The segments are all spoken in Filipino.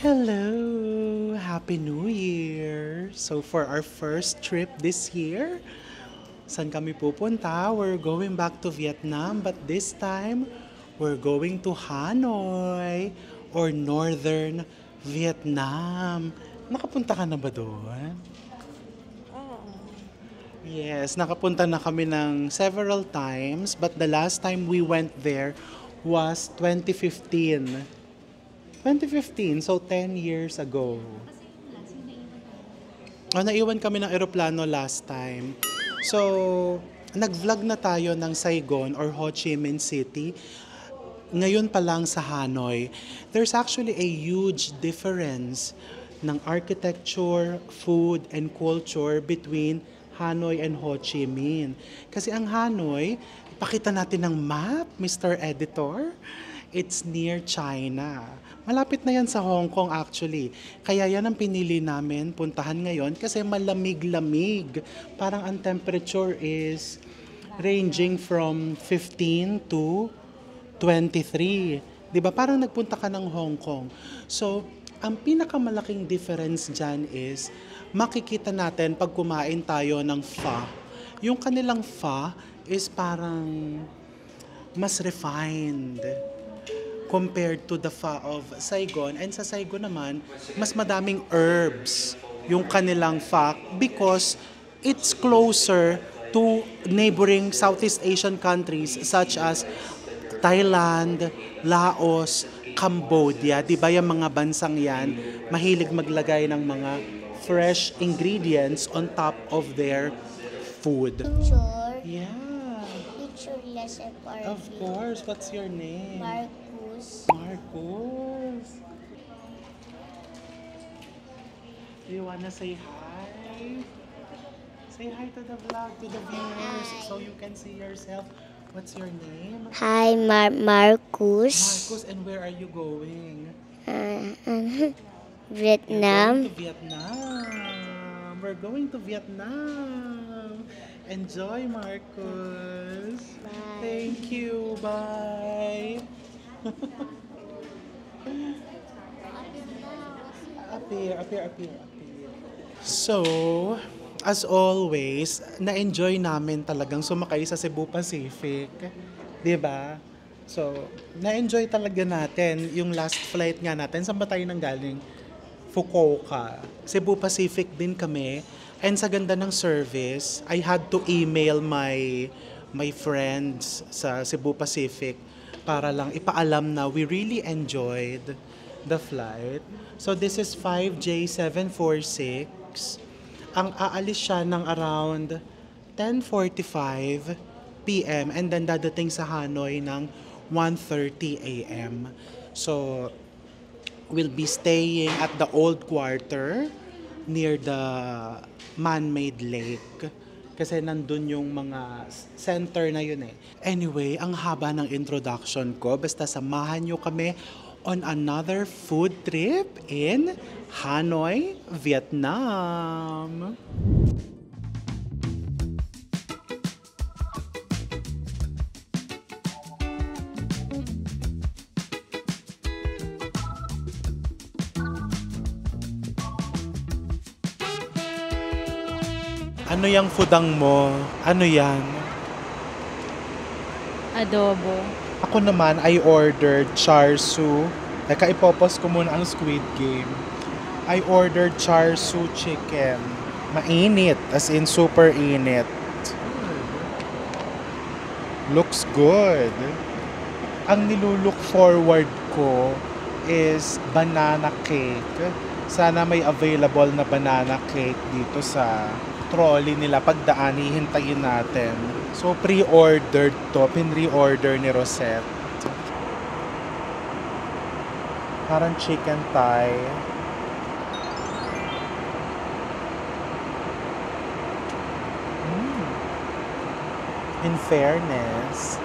Hello! Happy New Year! So for our first trip this year, saan kami pupunta? We're going back to Vietnam, but this time, we're going to Hanoi or Northern Vietnam. Nakapunta ka na ba doon? Yes, nakapunta na kami ng several times, but the last time we went there was 2015. 2015, so 10 years ago. Naiwan kami ng eroplano last time. So, nag-vlog na tayo ng Saigon or Ho Chi Minh City. Ngayon pa lang sa Hanoi. There's actually a huge difference ng architecture, food, and culture between Hanoi and Ho Chi Minh. Kasi ang Hanoi, ipakita natin ng map, Mr. Editor. It's near China. Malapit na yan sa Hong Kong actually. Kaya yan ang pinili namin puntahan ngayon kasi malamig-lamig. Parang ang temperature is ranging from 15 to 23. 'Di ba? Parang nagpunta ka ng Hong Kong. So, ang pinakamalaking difference dyan is makikita natin pag kumain tayo ng pho. Yung kanilang pho is parang mas refined compared to the pho of Saigon. And sa Saigon naman, mas madaming herbs yung kanilang pho because it's closer to neighboring Southeast Asian countries such as Thailand, Laos, Cambodia. Diba yung mga bansang yan, mahilig maglagay ng mga fresh ingredients on top of their food. Picture. Yeah. Picture lesson for Of course. What's your name? Marcos. Do you wanna say hi? Say hi to the vlog, to the viewers, so you can see yourself. What's your name? Hi, Marcus. Marcos, and where are you going? Vietnam. We're going to Vietnam. We're going to Vietnam. Enjoy, Marcos. Bye. Thank you. Bye. Appear. So, as always, na-enjoy namin talagang sumakay sa Cebu Pacific. 'Di ba? So, na-enjoy talaga natin yung last flight nga natin. Saan ba tayo nang galing? Fukuoka. Cebu Pacific din kami. And sa ganda ng service, I had to email my friends sa Cebu Pacific para lang ipaalam na we really enjoyed the flight. So this is 5J746. Ang aalis siya ng around 10:45 p.m. and then dadating sa Hanoi ng 1:30 a.m. So we'll be staying at the old quarter near the man-made lake. Kasi nandun yung mga center na yun eh. Anyway, ang haba ng introduction ko. Basta samahan nyo kami on another food trip in Hanoi, Vietnam. Ano yung foodang mo? Ano yan? adobo. Ako naman, I ordered char siu. Teka, ipopos ko muna ang Squid Game. I ordered char siu chicken. Mainit, as in super init. Looks good. Ang nilulook forward ko is banana cake. Sana may available na banana cake dito sa trolley nila. Pagdaan, hihintayin natin. So, pre-ordered to. Pin-reorder ni Rosette. Parang chicken thigh. In fairness,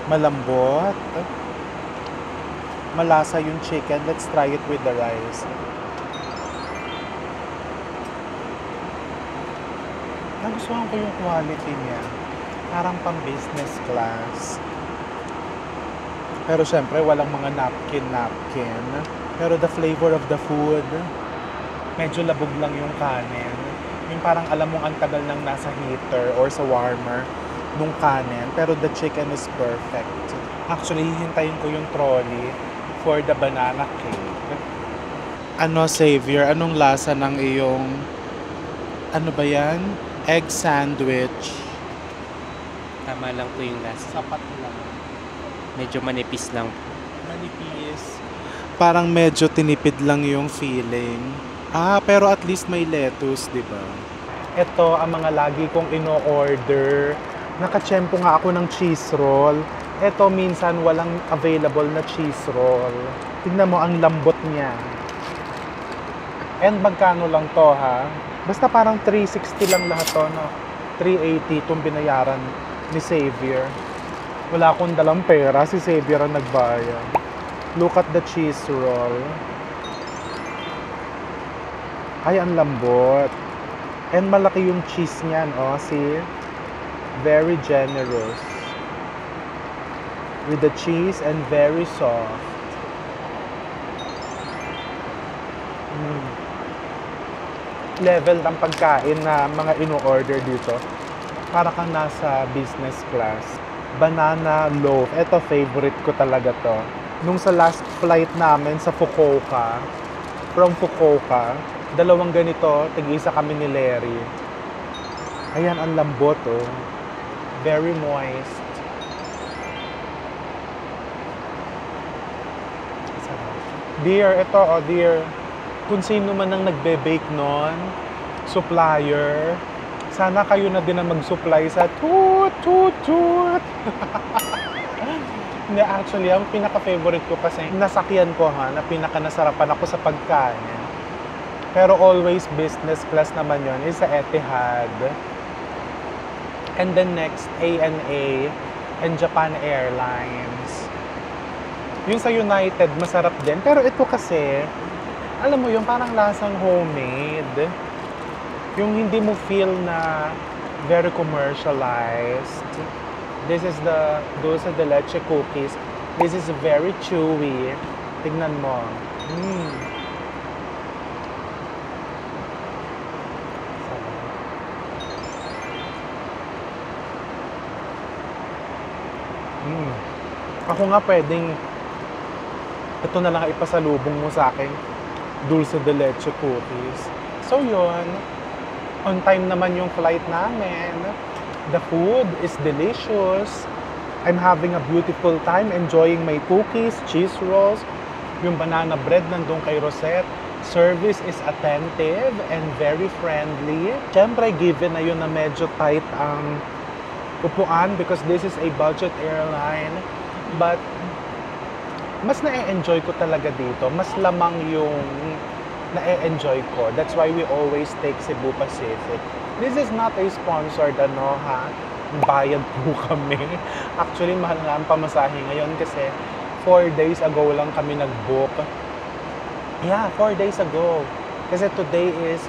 malambot. Malasa yung chicken. Let's try it with the rice. Nagustuhan ko yung quality niya. Parang pang business class. Pero syempre, walang mga napkin. Pero the flavor of the food, medyo labog lang yung kanin. Yung parang alam mong ang tagal nang nasa heater or sa warmer nung kanin. Pero the chicken is perfect. Actually, hihintayin ko yung trolley for the banana cake. Ano, Xavier? Anong lasa ng iyong... Ano ba yan? Egg sandwich. Tama lang po yung lasa. Sapat lang. Medyo manipis lang. Manipis. Parang medyo tinipid lang yung feeling. Pero at least may lettuce, di ba? Ito ang mga lagi kong ino-order. Nakatsyempo nga ako ng cheese roll. Ito minsan walang available na cheese roll. Tignan mo ang lambot niya. And magkano lang to, ha? Basta parang 360 lang lahat to, no? 380 itong binayaran ni Xavier. Wala akong dalang pera, si Xavier ang nagbayad. Look at the cheese roll. Ay, ang lambot. And malaki yung cheese niyan, oh. See? Very generous. With the cheese and very soft. Level ng pagkain na mga ino-order dito. Para kang nasa business class. Banana loaf. Ito, favorite ko talaga to. Nung sa last flight namin sa Fukuoka, from Fukuoka, dalawang ganito, tig-isa kami ni Larry. Ayan, ang lambot, oh. Very moist. Dear, ito, oh, dear. Kung sino man ang nagbe-bake nun, supplier, sana kayo na din ang mag-supply sa toot, toot, toot. Hindi, actually, ang pinaka-favorite ko kasi, nasakyan ko, ha, na pinaka-nasarapan ako sa pagkain. Pero always business class naman yon is sa Etihad. And then next, ANA and Japan Airlines. Yung sa United, masarap din. Pero ito kasi, alam mo yung parang lasang homemade. Yung hindi mo feel na very commercialized. This is the dulce de leche cookies. This is very chewy. Tignan mo. Ako nga pwedeng ito na lang ipasalubong mo sa akin, dulce de leche cookies. So yun, on time naman yung flight namin. The food is delicious. I'm having a beautiful time enjoying my cookies, cheese rolls, yung banana bread nandun kay Rosette. Service is attentive and very friendly. Siyempre, given na yun na medyo tight ang upuan because this is a budget airline. But, mas na-enjoy ko talaga dito. Mas lamang yung na-enjoy ko. That's why we always take Cebu Pacific. This is not a sponsored, ha? Bayad po kami. Actually, mahal nga ang pamasahe ngayon kasi 4 days ago lang kami nag-book. Yeah, 4 days ago. Kasi today is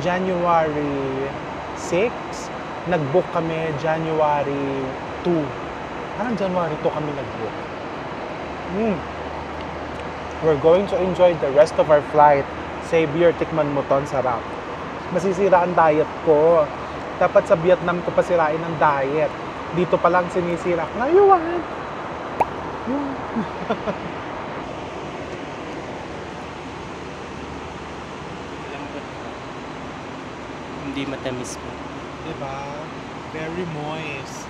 January 6. Nag-book kami January 2. Parang January 2 kami nag-book. We're going to enjoy the rest of our flight. Xavier, tikman mo to, sarap. Masisira ang diet ko. Dapat sa Vietnam ko pa sirain ang diet. Dito pa lang sinisira ko. Ayun! Yun. Lambot. Hindi matamis po. Diba? Very moist.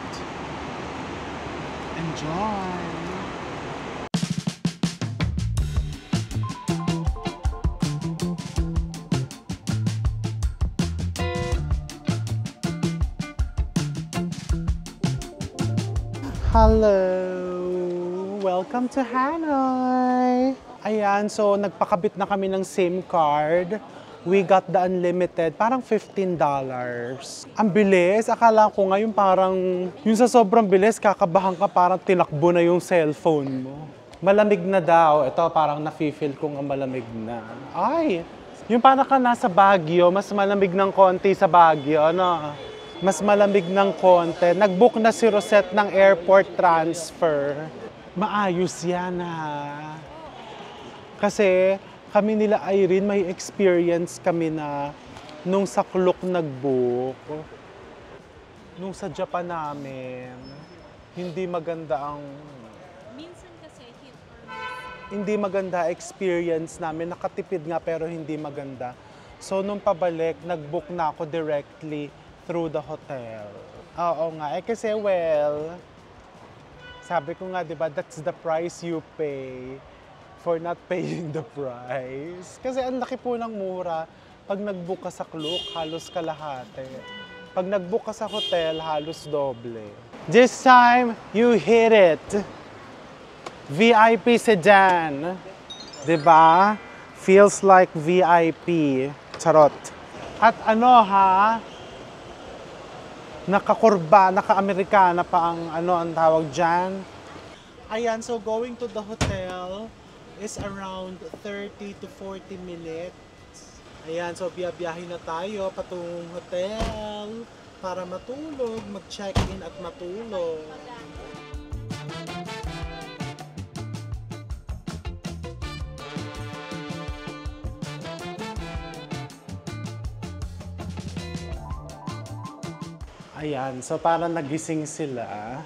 Enjoy! Hello! Welcome to Hanoi! Ayan, so nagpakabit na kami ng SIM card. We got the unlimited, parang $15. Ang bilis, akala ko ngayon parang, yung sa sobrang bilis, kakabahan ka parang tinakbo na yung cellphone mo. Malamig na daw, ito parang nafe-feel ko nga malamig na. Ay, yung parang ka nasa Baguio, mas malamig ng konti sa Baguio, ano? Mas malamig ng konti. Nag-book na si Rosette ng airport transfer. Maayos yan ha. Kasi kami nila Irene, may experience kami na nung sa Klook nag-book. Nung sa Japan namin, hindi maganda ang... Minsan kasi hit or miss. Hindi maganda experience namin. Nakatipid nga pero hindi maganda. So nung pabalik, nag-book na ako directly through the hotel. Oo nga. Eh kasi well, sabi ko nga, di ba, that's the price you pay for not paying the price. Kasi ang laki po ng mura. Pag nag-book ka sa Klook, halos kalahati. Pag nag-book ka sa hotel, halos doble. This time, you hit it. VIP sedan. Diba? Feels like VIP. Charot. At ano ha? Nakakurba, naka-Amerikana pa ang ano ang tawag dyan. Ayan, so going to the hotel is around 30 to 40 minutes. Ayan, so biyabiyahin na tayo patungong hotel para matulog, mag-check-in at matulog. Ayan, so parang nagising sila.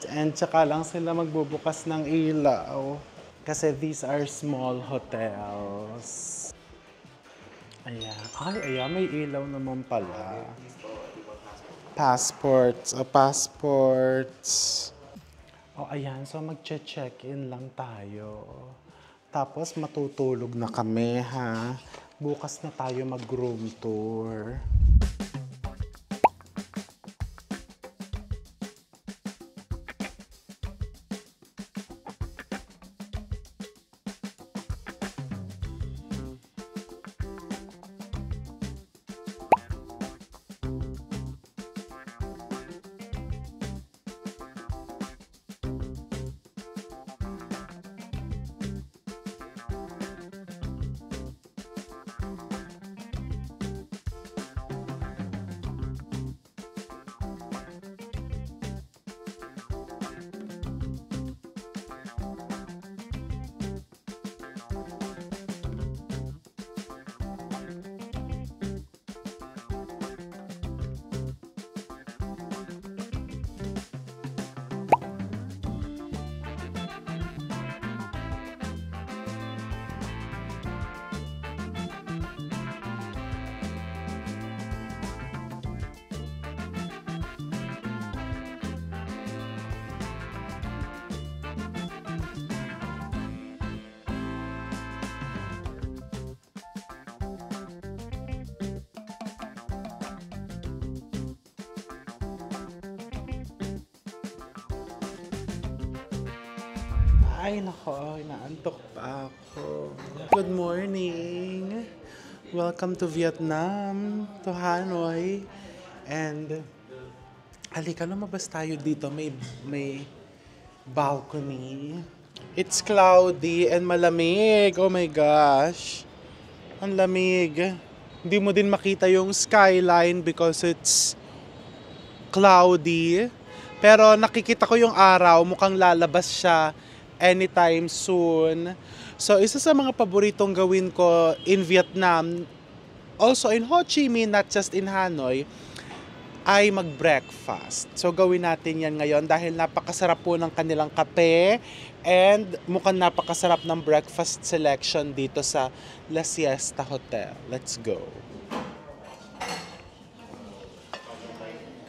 And tsaka lang sila magbubukas ng ilaw. Kasi these are small hotels. Ayan. Ay, ayan, may ilaw naman pala. Passports. O, ayan. So, magche-check-in lang tayo. Tapos, matutulog na kami, ha? Bukas na tayo mag-room tour. Ay, nako, inaantok pa ako. Good morning! Welcome to Vietnam, to Hanoi. And, halika, lumabas tayo dito. May balcony. It's cloudy and malamig. Oh my gosh. Ang lamig. Hindi mo din makita yung skyline because it's cloudy. Pero nakikita ko yung araw, mukhang lalabas siya anytime soon. So, isa sa mga paboritong gawin ko in Vietnam, also in Ho Chi Minh, not just in Hanoi, ay mag-breakfast. So gawin natin yan ngayon dahil napakasarap po ng kanilang kape and mukhang napakasarap ng breakfast selection dito sa La Siesta Hotel. Let's go.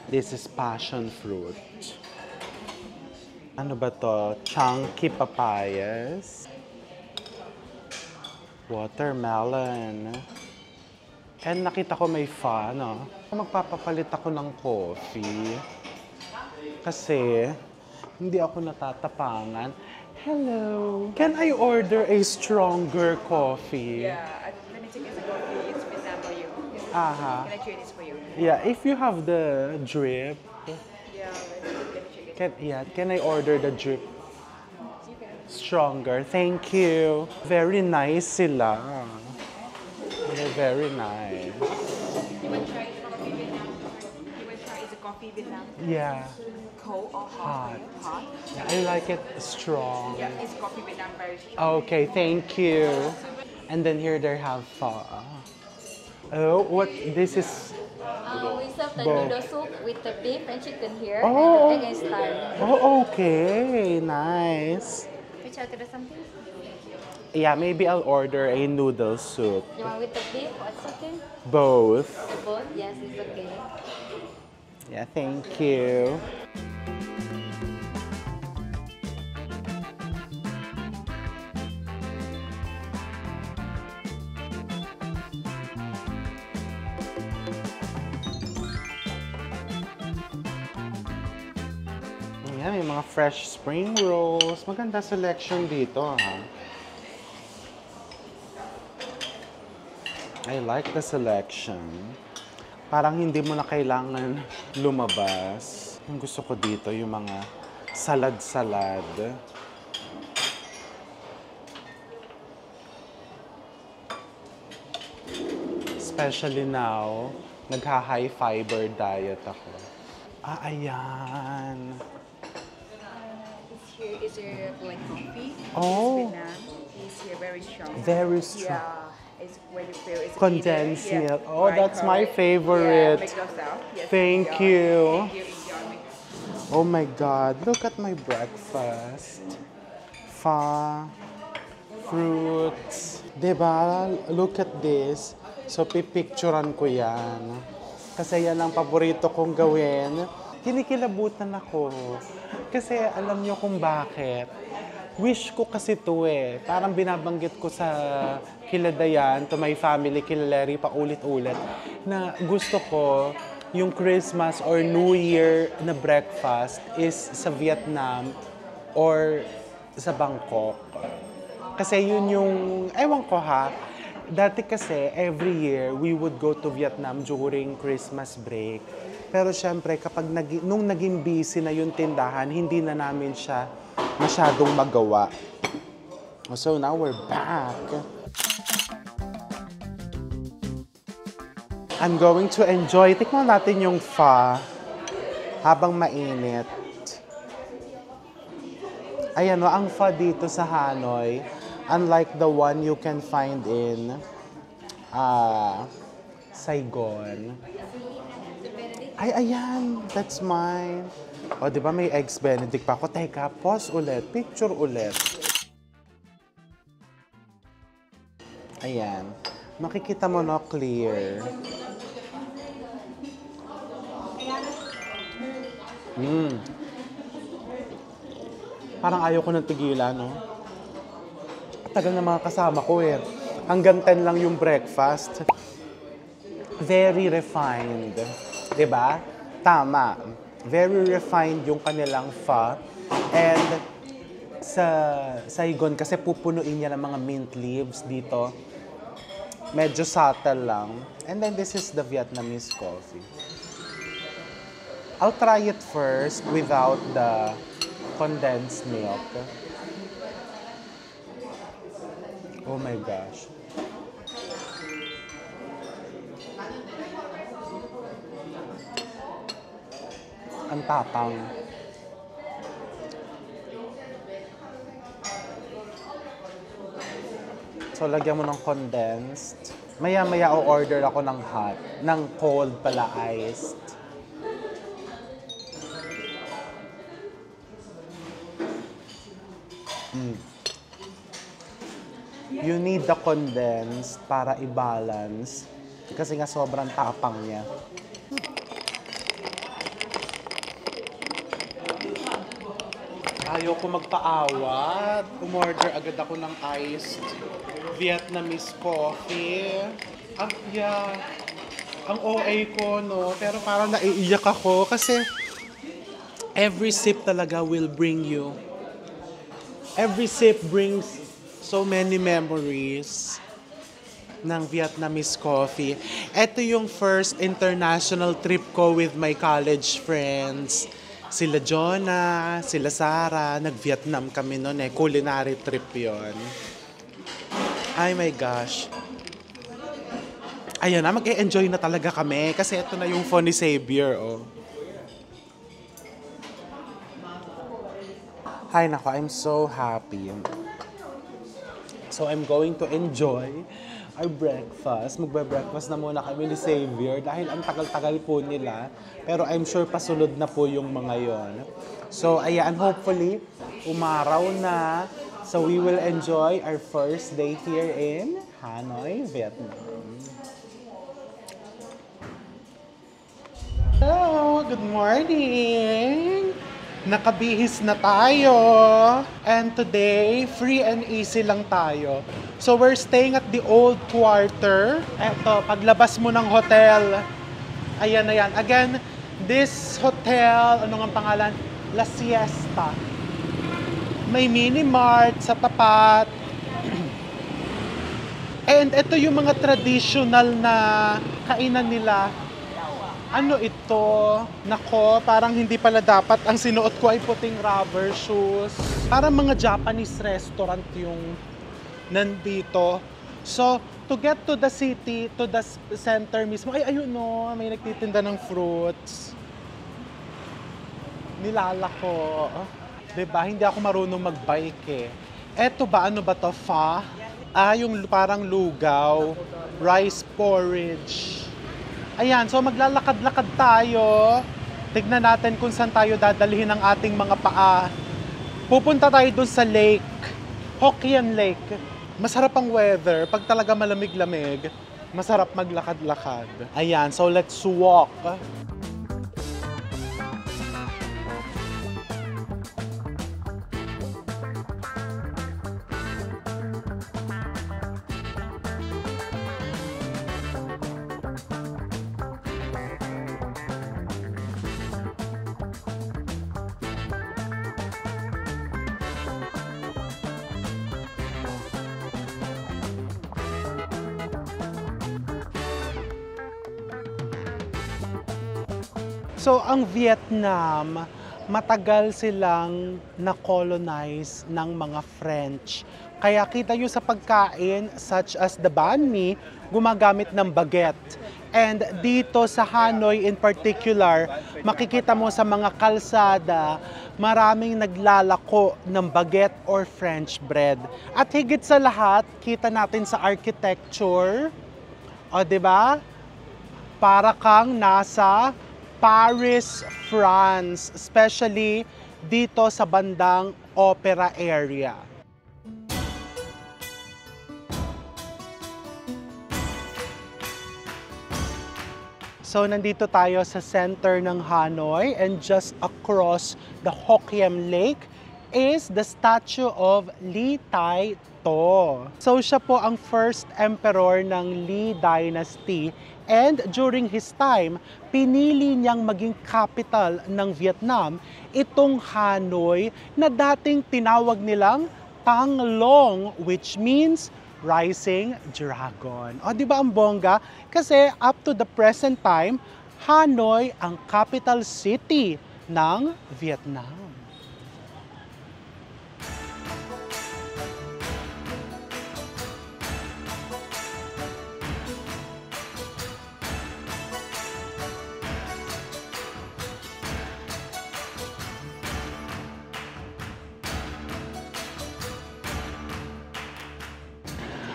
This is passion fruit. Ano ba to? Chunky papayas. Watermelon. And nakita ko may pho, no? Magpapapalit ako ng coffee. Kasi, hindi ako natatapangan. Hello! Can I order a stronger coffee? Yeah, let me check if the coffee is Vietnam for you. Aha. Can I trade this for you? Yeah, if you have the drip, Yeah, let me check it. can I order the drip stronger? Thank you. Very nice sila. They're very nice. You want to try coffee Vietnam? You want to try is a coffee Vietnam? Yeah. Cold or hot? Hot. Yeah, I like it strong. Yeah, it's coffee Vietnam very strong. Okay, thank you. And then here they have pho. Oh, what? This is... We serve the Both. noodle soup with the beef and chicken here, Oh. and the egg and style. Oh, okay. Nice. Which are there something? Yeah, maybe I'll order a noodle soup. You want with the beef or chicken? Both. Both? Yes, it's okay. Yeah, thank you. Ayan, may mga fresh spring rolls. Maganda selection dito, ha? I like the selection. Parang hindi mo na kailangan lumabas. Yung gusto ko dito, yung mga salad-salad. Especially now, nagha-high fiber diet ako. Ah, ayan. Here is your black coffee. Oh. It's Vietnam. It's here very strong. Very strong. Yeah, it's when you feel it's Condensed either, milk. Oh, that's my correct. favorite. Yeah, make yourself. Yes, Thank enjoy. you. Thank you. Enjoy. Oh my God, look at my breakfast. Pho, fruits. Diba? Look at this. So, pipicturan ko yan. Kasi yan ang paborito kong gawin. Kinikilabutan ako. Kasi alam niyo kung bakit. Wish ko kasi to eh. Parang binabanggit ko sa kila Dayan, to my family, kila Larry, paulit-ulit, na gusto ko yung Christmas or New Year na breakfast is sa Vietnam or sa Bangkok. Kasi yun yung, ewan ko ha, dati kasi every year we would go to Vietnam during Christmas break. Pero syempre kapag nung naging busy na yung tindahan, hindi na namin siya masyadong magawa. So now we're back. I'm going to enjoy. Tikman natin yung pho habang mainit. Ayan o, ang pho dito sa Hanoi, unlike the one you can find in Saigon. Ay, ayan. That's mine. O, di ba may eggs benedict pa ako? Teka, pause ulit. Picture ulit. Ayan. Makikita mo no, clear. Parang ayaw ko ng tigilan, no? Tagal na mga kasama ko eh. Hanggang 10 lang yung breakfast. Very refined. Diba? Tama. Very refined yung kanilang pho. And sa Saigon, kasi pupunuin niya ng mga mint leaves dito. Medyo subtle lang. And then this is the Vietnamese coffee. I'll try it first without the condensed milk. Oh my gosh. Ang tapang. So, lagyan mo ng condensed. Maya-maya o-order ako ng hot. Ng cold pala, iced. You need the condensed para i-balance. Kasi nga sobrang tapang niya. Ayaw ko magpaawat. Umorder agad ako ng iced Vietnamese coffee. Ang OA ko, no? Pero parang naiiyak ako kasi every sip talaga will bring you. Every sip brings so many memories ng Vietnamese coffee. Ito yung first international trip ko with my college friends. Sila Jonah, sila Sarah, nag-Vietnam kami noon eh. Culinary trip yon. Ay my gosh. Ayan na, mag-e-enjoy na talaga kami kasi ito na yung phone ni Xavier, oh. Hay nako, I'm so happy. So I'm going to enjoy our breakfast. Magbe-breakfast na muna kami ni Xavier dahil ang tagal-tagal po nila. Pero I'm sure pasunod na po yung mga yon. So ayan, hopefully, umaraw na. So we will enjoy our first day here in Hanoi, Vietnam. Hello, good morning! Nakabihis na tayo. And today, free and easy lang tayo. So we're staying at the old quarter. Eto, paglabas mo ng hotel. Ayan na yan. Again, this hotel, ano nga pangalan? La Siesta. May mini-mart sa tapat. And ito yung mga traditional na kainan nila. Ano ito? Nako, parang hindi pala dapat. Ang sinuot ko ay puting rubber shoes. Parang mga Japanese restaurant yung nandito. So, to get to the city, to the center mismo, ay ayun no, may nagtitinda ng fruits. Nilalako. Diba? Hindi ako marunong magbike eh. Eto ba? Ano ba to? Pho? Yung parang lugaw. Rice porridge. Ayan, so maglalakad-lakad tayo. Tignan natin kung saan tayo dadalhin ang ating mga paa. Pupunta tayo dun sa lake. Hokkien Lake. Masarap ang weather. Pag talaga malamig-lamig, masarap maglakad-lakad. Ayan, so let's walk. So, ang Vietnam, matagal silang na-colonize ng mga French. Kaya kita nyo sa pagkain, such as the banh mi, gumagamit ng baguette. And dito sa Hanoi in particular, makikita mo sa mga kalsada, maraming naglalako ng baguette or French bread. At higit sa lahat, kita natin sa architecture, o diba? Para kang nasa Paris, France, especially dito sa bandang opera area. So nandito tayo sa center ng Hanoi and just across the Hokkien Lake is the statue of Ly Tai To. So siya po ang first emperor ng Ly Dynasty. And during his time, pinili niyang maging capital ng Vietnam itong Hanoi na dating tinawag nilang Thăng Long, which means rising dragon. O di ba ang bongga? Kasi up to the present time, Hanoi ang capital city ng Vietnam.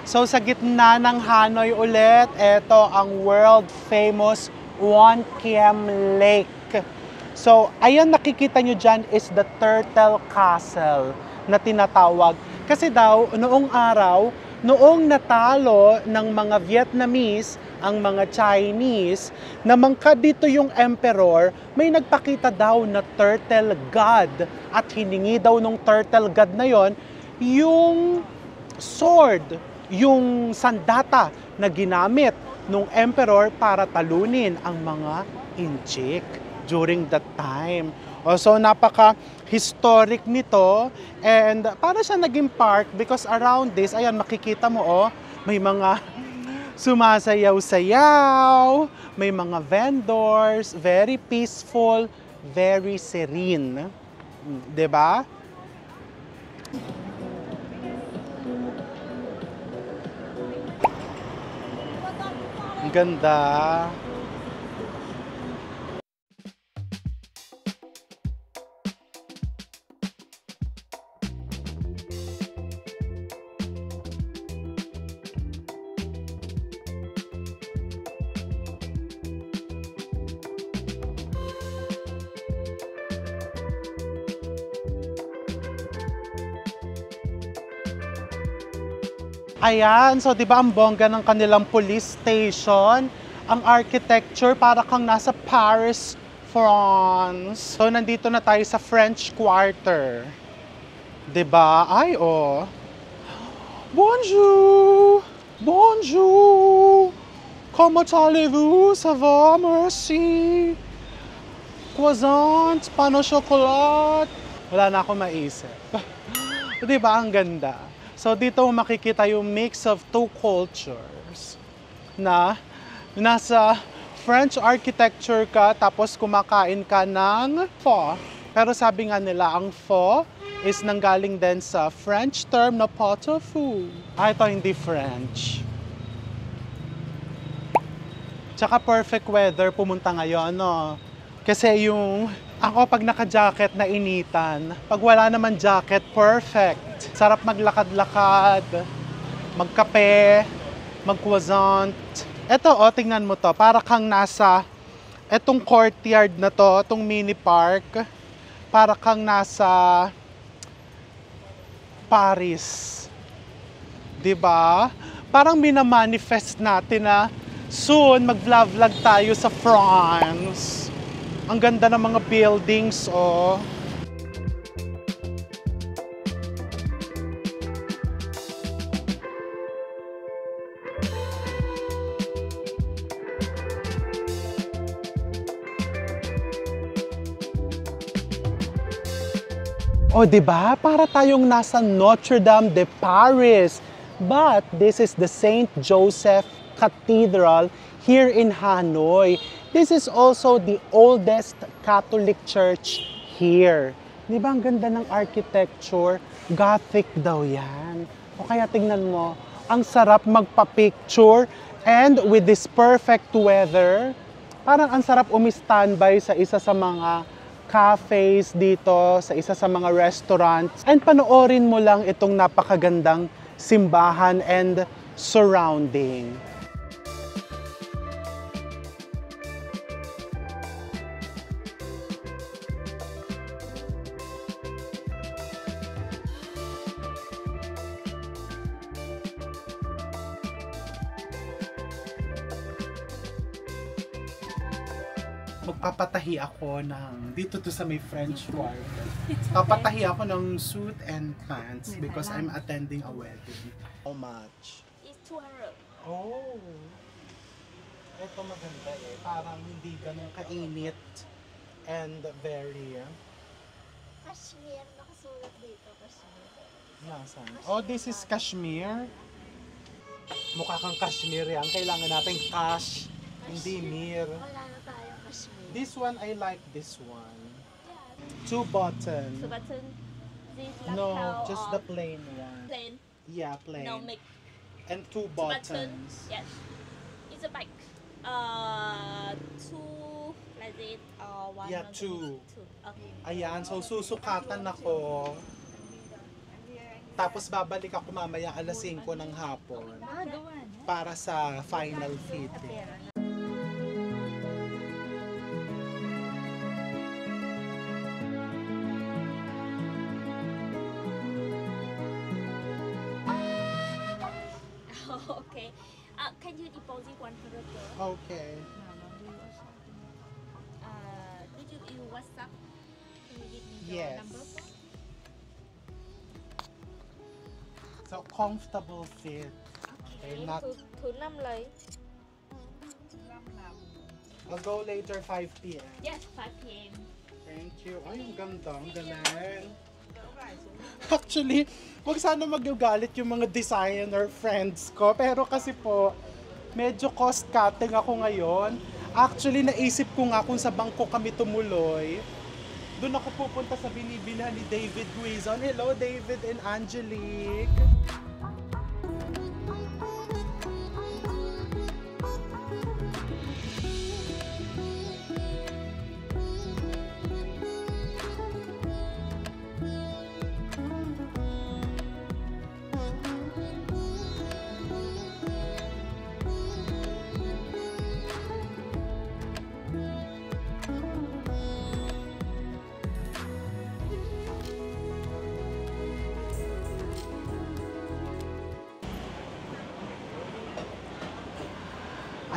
So sa gitna ng Hanoi ulit, ito ang world famous Quan Kiem Lake. So ayan nakikita nyo dyan is the Turtle Castle. na tinatawag. Kasi daw, noong araw, noong natalo ng mga Vietnamese, ang mga Chinese, na mangka dito yung emperor, may nagpakita daw na turtle god. At hiningi daw nung turtle god na yon yung sword, yung sandata na ginamit nung emperor para talunin ang mga Inchik during that time. So napaka-historic nito and para siya naging park because around this, ayan makikita mo may mga sumasayaw-sayaw, may mga vendors, very peaceful, very serene. 'Di ba? Ang ganda. Ayan, so 'di ba ang bongga ng kanilang police station? Ang architecture para kang nasa Paris, France. So nandito na tayo sa French Quarter. 'Di ba? Ay, oh. Bonjour! Bonjour! Comment allez-vous? Ça va? Merci. Croissant, pain au chocolat. Wala na ako maisip. 'Di ba ang ganda? So dito mo makikita yung mix of two cultures na nasa French architecture ka tapos kumakain ka ng pho. Pero sabi nga nila, ang pho is nanggaling din sa French term na pot au feu. Ito hindi French. Tsaka perfect weather pumunta ngayon, no? Kasi yung ako pag naka-jacket na initan, pag wala naman jacket, perfect. Sarap maglakad-lakad, magkape, mag-croissant. Ito, tingnan mo to, para kang nasa etong courtyard na to, etong mini park, para kang nasa Paris. 'Di ba? Parang minamanifest natin na soon mag-vlog tayo sa France. Ang ganda ng mga buildings, oh. O, di ba? Para tayong nasa Notre Dame de Paris. But this is the Saint Joseph Cathedral here in Hanoi. This is also the oldest Catholic church here. Di ba ang ganda ng architecture? Gothic daw yan. O kaya tingnan mo, ang sarap magpa-picture and with this perfect weather, parang ang sarap umi-standby sa isa sa mga cafes dito, sa isa sa mga restaurants. And panoorin mo lang itong napakagandang simbahan and surrounding. Magpapatahi ako ng, dito to sa may French Quarter. Papatahi ako ng suit and pants because I'm attending a wedding. How much? It's 200. Oh! Ito maganda eh. Parang hindi ganun kainit and very... Kashmir, nakasulat dito, Kashmir. Nasaan? Oh, this is cashmere. Mukha kang cashmere yan. Kailangan natin cash, hindi mir. Wala na tayong Kashmir. This one, I like this one. 2 button. So button, this No, lapel just or the plain one. plain. Yeah, plain. No make And 2 button. buttons. Yes. It's a bike. Two like it or one. Yeah, underneath. two. Okay. Ayan, so susukatan ako. Tapos babalik ako mamaya alas 5 ng hapon para sa final fitting. Can you deposit 100 dollar? Okay. Do you use WhatsApp? Can you give me the Yes. number? So, comfortable fit. Okay, not... Thứ 5 lấy. I'll go later 5 p.m. Yes, 5 p.m. Thank you. Ay, ang ganda. Ang galing. Actually, wag sana magagalit yung mga designer friends ko. Pero kasi po, medyo cost cutting ako ngayon. Actually, naisip ko nga kung sa bangko kami tumuloy. Doon ako pupunta sa binibilhan ni David Guizon. Hello, David and Angelique.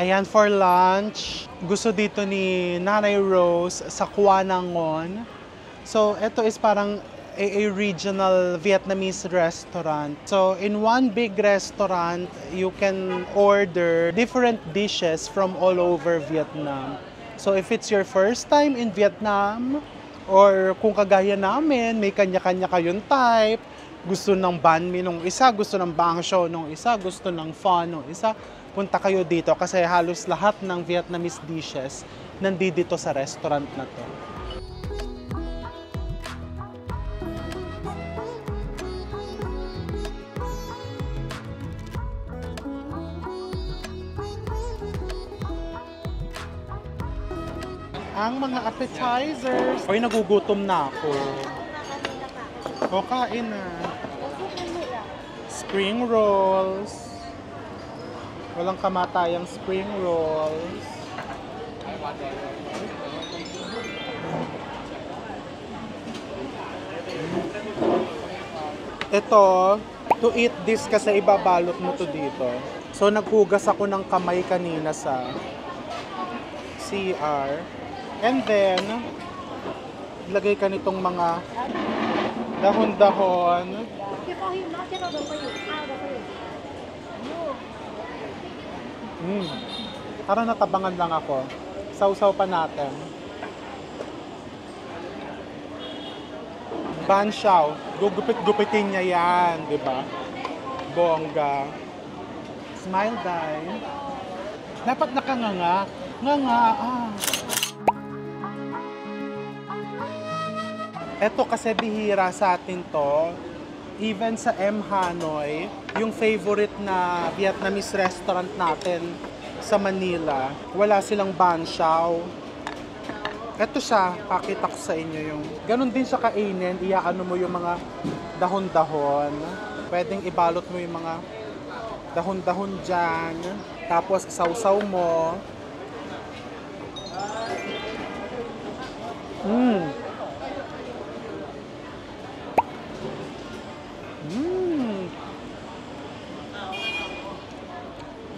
Ayan, for lunch, gusto dito ni Nanay Rose sa Kwanangon. So, ito is parang a regional Vietnamese restaurant. So, in one big restaurant, you can order different dishes from all over Vietnam. So, if it's your first time in Vietnam, or kung kagaya namin, may kanya-kanya kayong type, gusto ng banh mi nung isa, gusto ng bang shou nung isa, gusto ng pho nung isa, punta kayo dito kasi halos lahat ng Vietnamese dishes nandito sa restaurant na to. Ang mga appetizers. Ay, nagugutom na ako. O, kain na. Spring rolls. Walang kamatayang spring rolls. Ito, to eat this kasi ibabalot mo to dito. So, naghugas ako ng kamay kanina sa CR. And then, lagay ka nitong mga dahon-dahon. Parang natabangan lang ako. Sausaw pa natin. Ban siyaw. Gugupit-gupitin niya yan, di ba? Bongga. Smile, guy. Dapat nakanganga. Nganga, Eto kasi bihira sa atin to. Even sa M. Hanoi, yung favorite na Vietnamese restaurant natin sa Manila, wala silang ban siao. Eto siya, pakita ko sa inyo yung... Ganon din siya kainin, iaano mo yung mga dahon-dahon. Pwedeng ibalot mo yung mga dahon-dahon dyan. Tapos sausaw mo.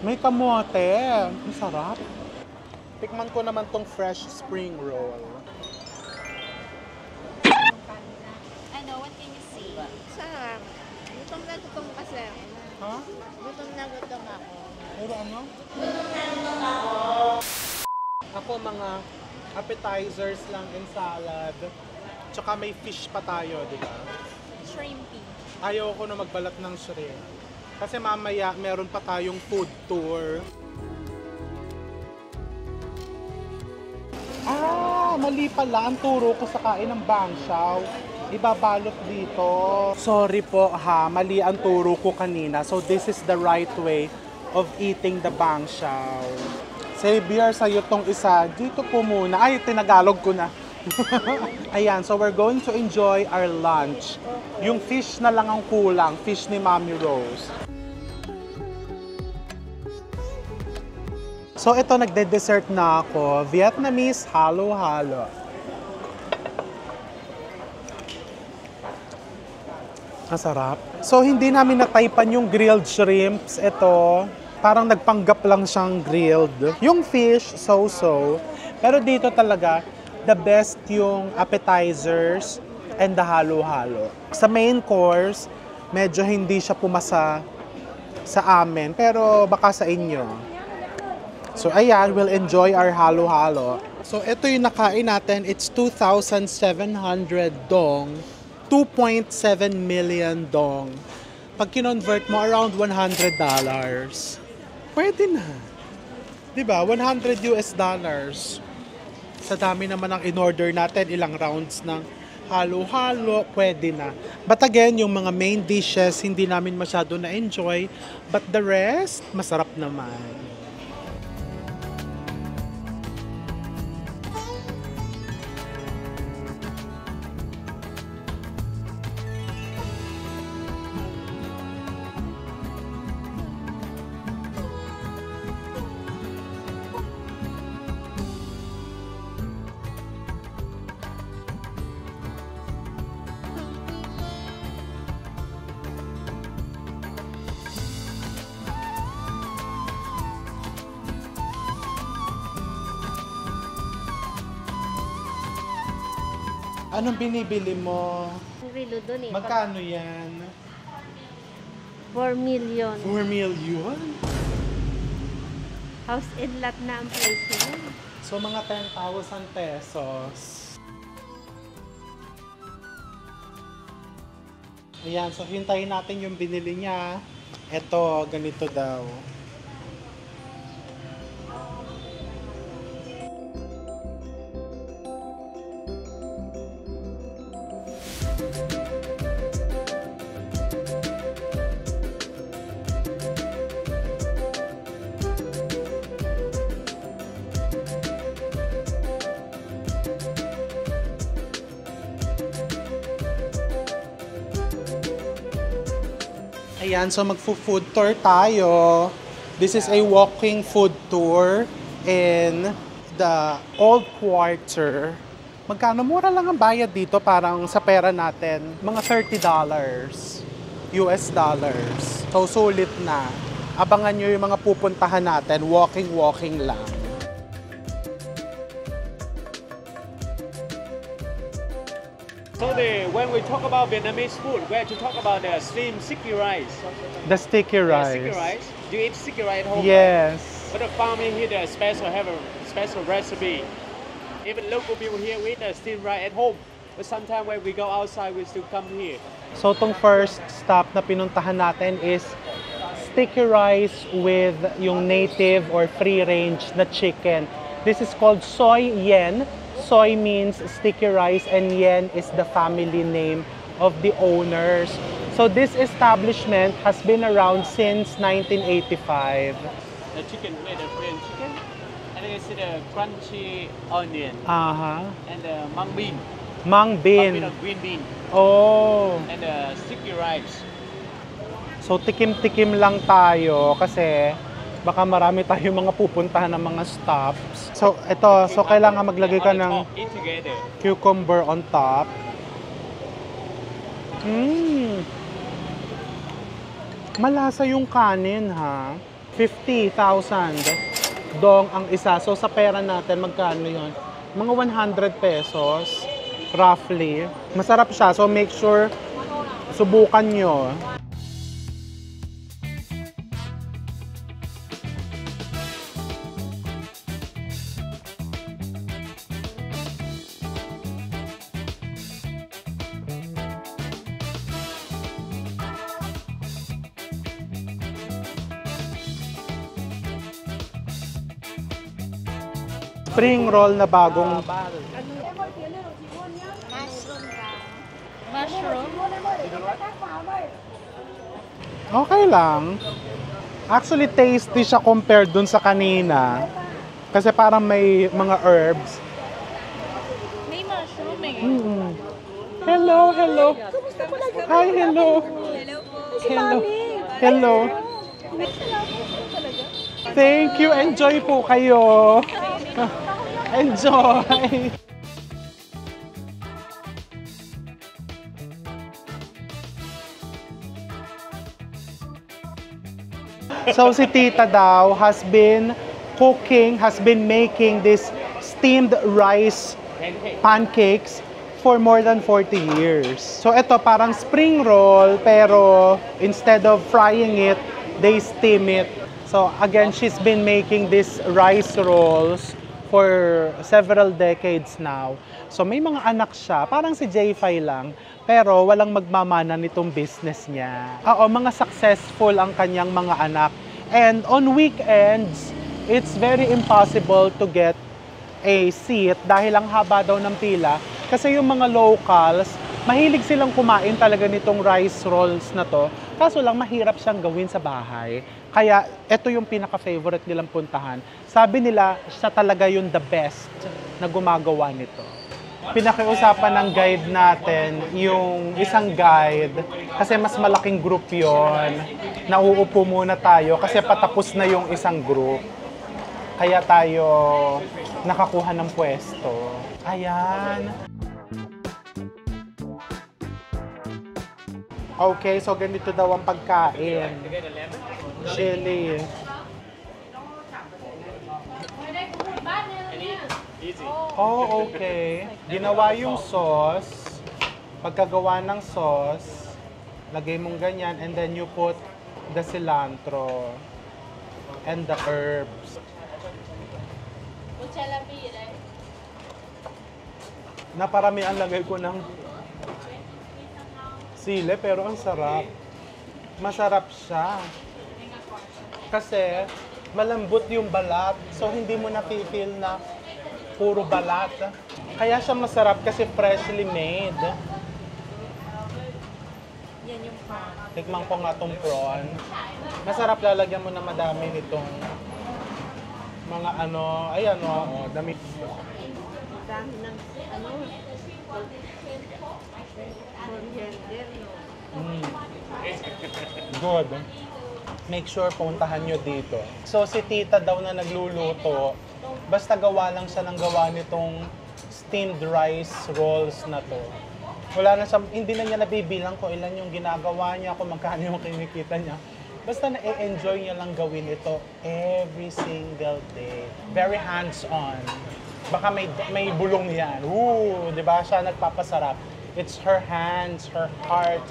May kamote. Masarap. Tikman ko naman tong fresh spring roll. Ano, what can you see? Sarap. Gutom na gutom kasi. Ha? Gutom na gutom ako. Puro ano? Ako mga appetizers lang and salad. Tsaka may fish pa tayo, di ba? Shrimpy. Ayaw ko na magbalat ng shrimp. Kasi mamaya meron pa tayong food tour. Mali pala. Ang turo ko sa kain ng bang siao. Ibabalot dito. Sorry po ha, mali ang turo ko kanina. So this is the right way of eating the bang siao. Xavier, sa'yo tong isa. Dito po muna. Ay, tinagalog ko na. Ayan, so we're going to enjoy our lunch. Yung fish na lang ang kulang. Fish ni Mami Rose. So ito, nagde-dessert na ako. Vietnamese halo-halo. Masarap. So hindi namin nataypan yung grilled shrimps. Ito, parang nagpanggap lang siyang grilled. Yung fish, so-so. Pero dito talaga, the best yung appetizers and the halo-halo. Sa main course, medyo hindi siya pumasa sa amin, pero baka sa inyo. So ayan, we'll enjoy our halo-halo. So ito yung nakain natin, it's 2,700 dong, 2.7 million dong. Pag kinonvert mo, around $100. Pwede na. Diba? 100 US dollars. Sa dami naman ang in-order natin, ilang rounds ng halo-halo, pwede na. But again, yung mga main dishes, hindi namin masyado na-enjoy. But the rest, masarap naman. Anong binibili mo? Ang relo doon eh. Magkano yan? 4 million. 4 million? House and lot na ang price niya. So, mga 10,000 pesos. Ayan, so hintayin natin yung binili niya. Ito, ganito daw. Ayan, so magfo-food tour tayo. This is a walking food tour in the Old Quarter. Magkano? Mura lang ang bayad dito, parang sa pera natin. Mga $30 US dollars. So, sulit na. Abangan nyo yung mga pupuntahan natin. Walking lang. So when we talk about Vietnamese food, we have to talk about the steamed sticky rice. The sticky rice. Sticky rice. Do you eat sticky rice at home? Yes. But the farmer here, they have a special recipe. Even local people here, we eat the steamed rice at home. But sometimes when we go outside, we still come here. So, itong first stop na pinuntahan natin is sticky rice with yung native or free-range na chicken. This is called Soy Yen. Soy means sticky rice and Yen is the family name of the owners. So this establishment has been around since 1985. The chicken made of green chicken, and you see the crunchy onion and the mung bean. Mung Mung bean. bean of green bean Oh. and the sticky rice. So tikim-tikim lang tayo kasi baka marami tayong mga pupuntahan ng mga stops. So ito, so kailangan maglagay ka ng Eat together. cucumber on top. Malasa yung kanin ha. 50,000 dong ang isa. So sa pera natin, magkano yun? Mga 100 pesos, roughly. Masarap siya, so make sure subukan nyo. Spring roll na bagong Mushroom. okay lang. Actually, tasty siya compared dun sa kanina. Kasi parang may mga herbs. May mushroom eh. Hello, hello. Hi, hello. Hello. Hello. Thank you. Enjoy po kayo. Enjoy. So si tita daw has been making this steamed rice pancakes for more than 40 years. So ito parang spring roll pero instead of frying it, they steam it. So again, she's been making these rice rolls for several decades now. So may mga anak siya, parang si J-Fi lang, pero walang magmamana nitong business niya. Oo, mga successful ang kanyang mga anak. And on weekends, it's very impossible to get a seat dahil ang haba daw ng pila. Kasi yung mga locals, mahilig silang kumain talaga nitong rice rolls na to. Kaso lang mahirap siyang gawin sa bahay. Kaya ito yung pinaka-favorite nilang puntahan. Sabi nila, siya talaga yung the best na gumagawa nito. Pinakiusapan ng guide natin yung isang guide kasi mas malaking group yon. Nauupo muna tayo kasi patapos na yung isang group. Kaya tayo nakakuha ng pwesto. Ayan. Okay, so ganito daw ang pagkain. Chili. Oh, okay. Ginawa yung sauce. Pagkagawa ng sauce, lagay mong ganyan and then you put the cilantro and the herbs. Naparami ang lagay ko ng sili pero ang sarap. Masarap siya. Kasi malambot yung balat. So hindi mo na-feel na puro balat. Kaya siya masarap kasi freshly made. Yan yung pan. Tikman ko nga tong prawn. Masarap, lalagyan mo na madami nitong mga ano, ayan o, dami. Dami ng ano, coriander, no? Good. Make sure puntahan nyo dito. So si tita daw na nagluluto, basta gawa lang siya ng gawa nitong steamed rice rolls na to. Wala na siya, hindi na niya nabibilang kung ilan yung ginagawa niya, kung magkano yung kinikita niya. Basta na-enjoy niya lang gawin ito every single day. Very hands-on. Baka may bulong yan. Ooh, di ba? Siya nagpapasarap. It's her hands, her heart.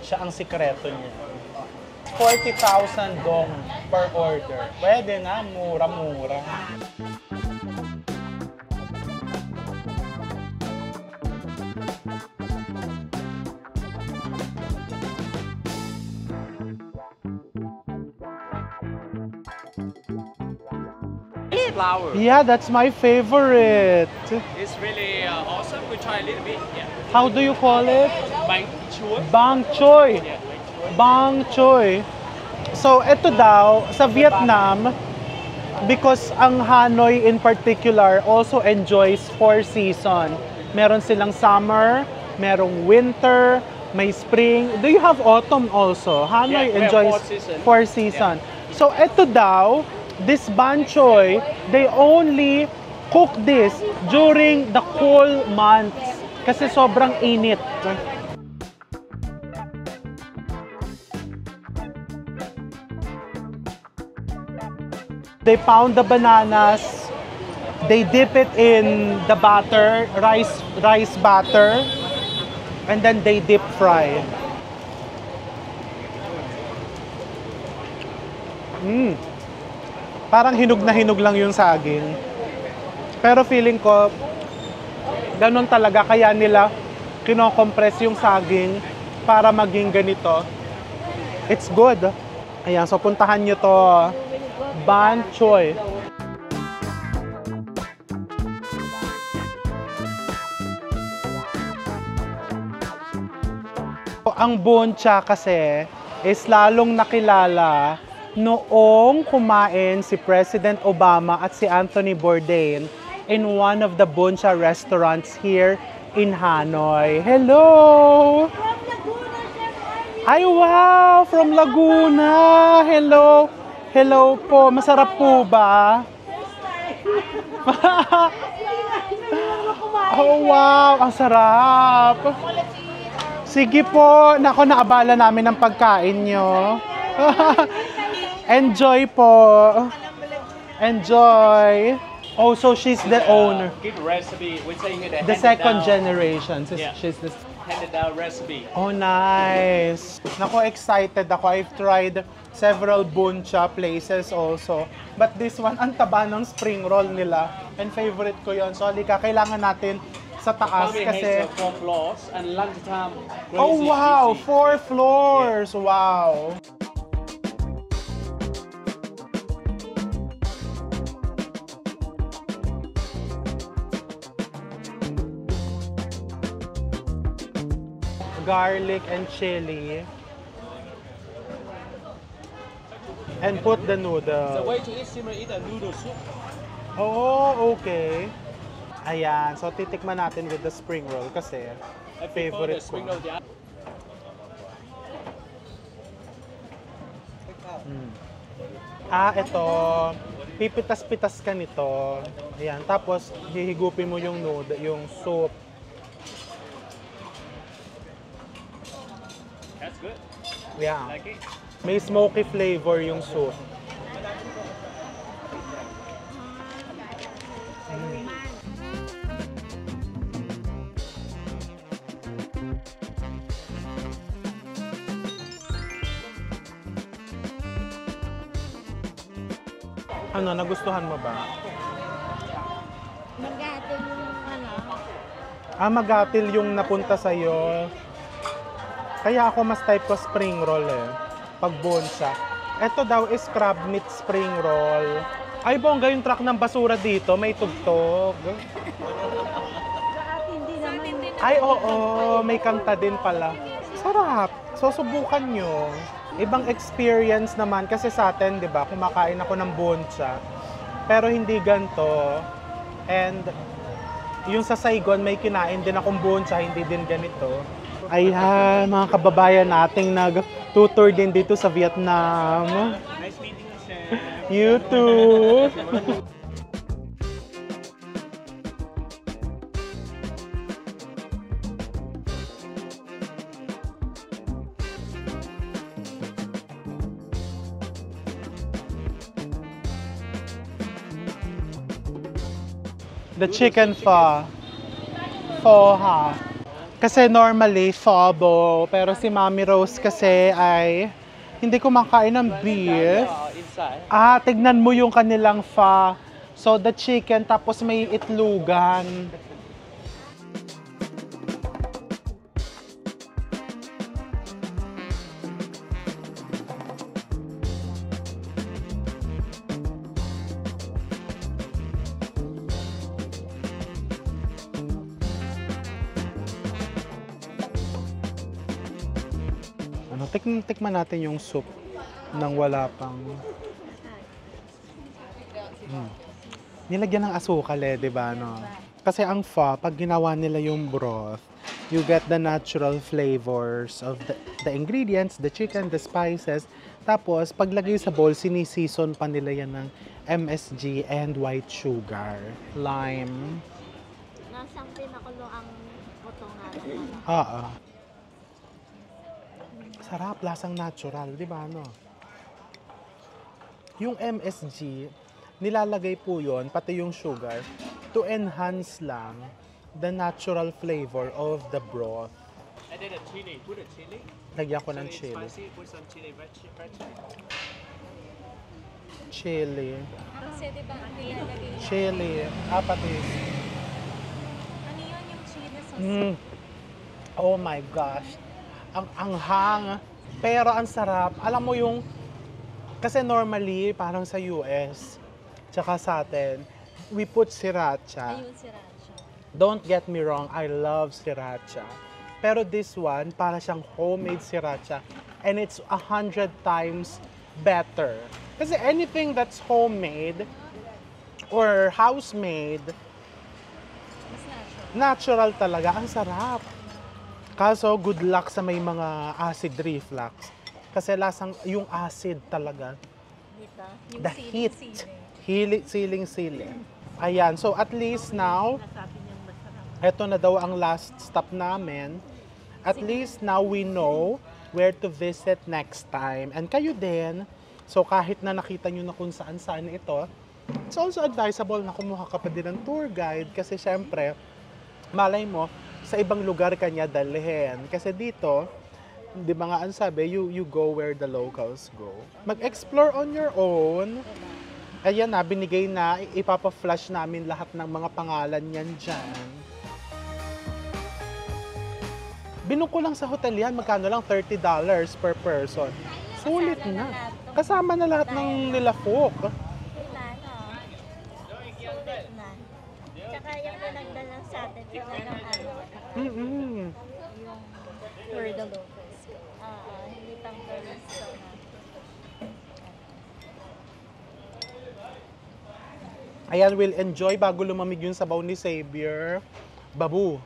Siya ang sikreto niya. 40,000 dong per order. Pwede na, mura-mura. Flour. Yeah, that's my favorite. It's really awesome. We try a little bit. Yeah. How do you call it? Bang chua. Bang choy. Yeah, Bang choy. So, ito daw, sa Vietnam, because ang Hanoi in particular also enjoys 4 seasons. Meron silang summer, merong winter, may spring. Do you have autumn also? Hanoi Yeah, we have enjoys 4 seasons. 4 seasons. So, ito daw, this bang choy, they only cook this during the cold months kasi sobrang init. They pound the bananas, they dip it in the batter, rice batter, and then they deep fry. Parang hinog na hinog lang yung saging. Pero feeling ko, ganun talaga kaya nila kino-compress yung saging para maging ganito. It's good. Ayan, so puntahan nyo to. Bang choy. Ang boncha kasi is lalong nakilala noong kumain si President Obama at si Anthony Bourdain in one of the boncha restaurants here in Hanoi. Hello! Ay, wow! From Laguna! Hello! Hello po! Masarap po ba? Oh, wow! Ang sarap! Sige po! Nako, naabala namin ang pagkain nyo. Enjoy po. Enjoy. Oh, so she's the owner. Give recipe. We're saying it. The second generation. So Yeah. she's the... Handed down recipe. Oh, nice. Nako, excited ako. I've tried several buncha places also. But this one, ang taba ng spring roll nila. And favorite ko yon. So, halika, kailangan natin sa taas Family kasi... has 4 floors and lunchtime. Oh, crazy wow! busy. 4 floors! Wow! Garlic and chili. And put the The noodle. way to eat similar eat a noodle soup. Oh, okay. Ayan. So, titikman natin with the spring roll kasi And before the favorite spring ko. roll, the Ito. Pipitas-pitas ka nito. Ayan. Tapos, hihigupin mo yung noodle, yung soup. that's good. Yeah. Like it. May smoky flavor yung soup. Ano, nagustuhan mo ba? Magatin yung ano. Magatil yung napunta sa'yo. Kaya ako mas type ko spring roll eh. Pag bonsa. Ito daw is crab meat spring roll. Ay, bongga yung truck ng basura dito. May tugtog. Hindi naman. Ay, oo. May kanta din pala. Sarap. So, subukan nyo. Ibang experience naman. Kasi sa atin, di ba, kumakain ako ng bonsa. Pero hindi ganito. And yung sa Saigon, may kinain din akong bonsa. Hindi din ganito. Ayan, mga kababayan nating nag-tutor din dito sa Vietnam. Nice meeting you, Chef. You too. The chicken pho. Pho ha. Kasi normally, pho bo. Pero si Mami Rose kasi ay hindi kumakain ng beef. Inside. Tignan mo yung kanilang pho. So, the chicken, tapos may itlugan. Ano, tikman natin yung soup nang wala pang... Nilagyan ng asukal eh, di ba? No? Kasi ang pho, pag ginawa nila yung broth, you get the natural flavors of the ingredients, the chicken, the spices. Tapos, paglagay sa bowl, siniseason pa nila yan ng MSG and white sugar, lime. Nasang pinakulo ang putong natin. Oo. Sarap, lasang natural, di ba? No? Yung MSG, nilalagay po yon pati yung sugar, to enhance lang the natural flavor of the broth. And then the chili. Put a chili. Lagyan ko ng Chili chili. spicy. Put some chili. Red chili. Chili. Kasi diba nilalagay yung Chili. Pati. ano yun yung chili sauce? Oh my gosh. Ang anghang. Pero ang sarap. Alam mo yung, kasi normally, parang sa US, tsaka sa atin, we put sriracha. Ayun si Racha. Don't get me wrong, I love sriracha. Pero this one, para siyang homemade sriracha. And it's 100 times better. Kasi anything that's homemade or house-made, Mas natural. natural talaga. Ang sarap. Kaso, good luck sa may mga acid reflux. Kasi lasang yung acid talaga. Dito. Yung The heat. sili. Siling-sili. Ayan. So, at least now, Sabi niyang masarap. eto na daw ang last stop namin. At least now we know where to visit next time. And kayo din, so kahit na nakita nyo na kung saan-saan ito, it's also advisable na kumuha ka pa din ng tour guide kasi syempre, malay mo, sa ibang lugar kanya dalhin. Kasi dito, di ba nga ang sabi, you go where the locals go. Mag-explore on your own. Ayan na, binigay na, ipapa-flash namin lahat ng mga pangalan yan dyan. Binuko lang sa hotel yan, magkano lang? $30 per person. Sulit na. Kasama na lahat ng nilafok. Wala na. Sulit na. Tsaka yung pinagdala lang sa atin, talagang ano, Mm-mm. yung for the locals. Hindi pang tourist na. Ayan, we'll enjoy bago lumamig yung sabaw ni Xavier. Babu.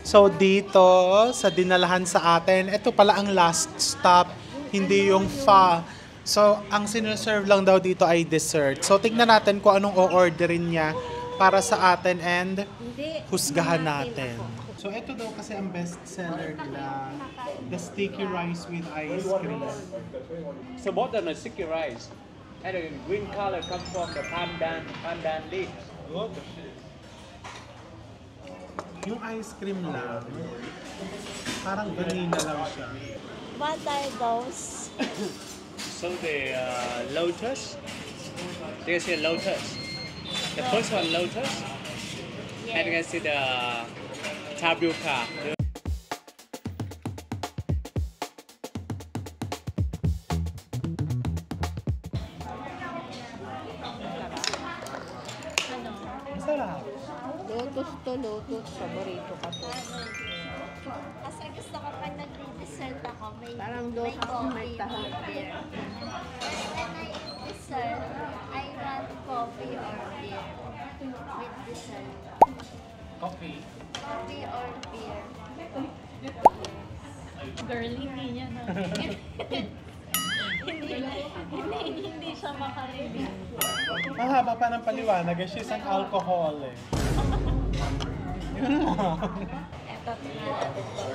So dito, sa dinalahan sa atin, ito pala ang last stop, hindi yung pho. So, ang sineserve lang daw dito ay dessert. So, tignan natin kung anong o-orderin niya para sa atin and husgahan natin. So, ito daw kasi ang best seller nila, the sticky rice with ice cream. So both of them are sticky rice. And the green color comes from the pandan leaves. Yung ice cream lang, parang vanilla lang siya. What are those? So the lotus, you can see lotus. The first one lotus, and you can see the tapioca. Masarap. Lotus to lotus. Paborito ka to. Kasi gusto ko pag nag-dessert ako, Parang may lotus na may coffee tahong. or beer. When I eat dessert, I want coffee or beer with dessert. Coffee. Coffee or beer. Girly niya na. Hindi siya makarinig. Mahaba pa ng paliwanag, she's an alcoholic. Yun lang. Eto, tingnan natin to.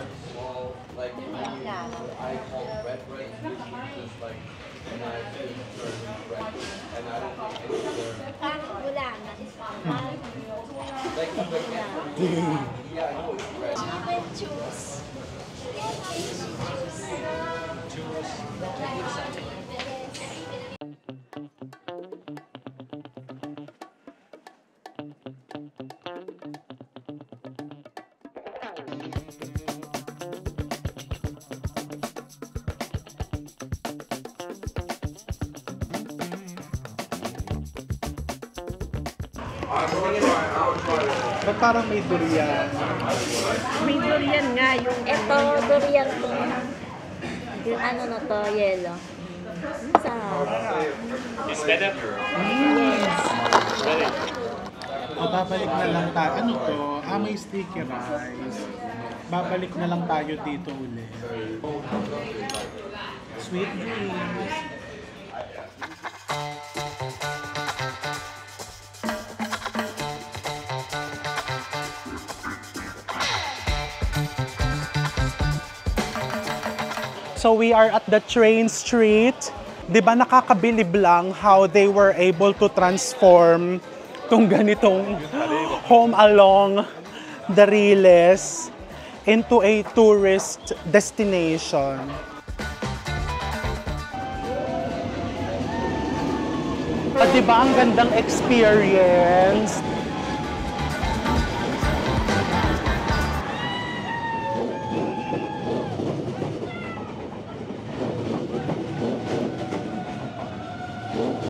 Parang gulana. Lemon juice. Ba't parang may durian? May durian nga yung Ito, durian to. Yung ano na to, yellow. Sa... It's better. Yes. Better. O babalik na lang tayo. Ano to? May sticky rice. Babalik na lang tayo dito ulit. Sweet drinks. So we are at the train street. Di ba nakakabilib lang how they were able to transform tong ganitong home along the Riles into a tourist destination. At di ba ang gandang experience?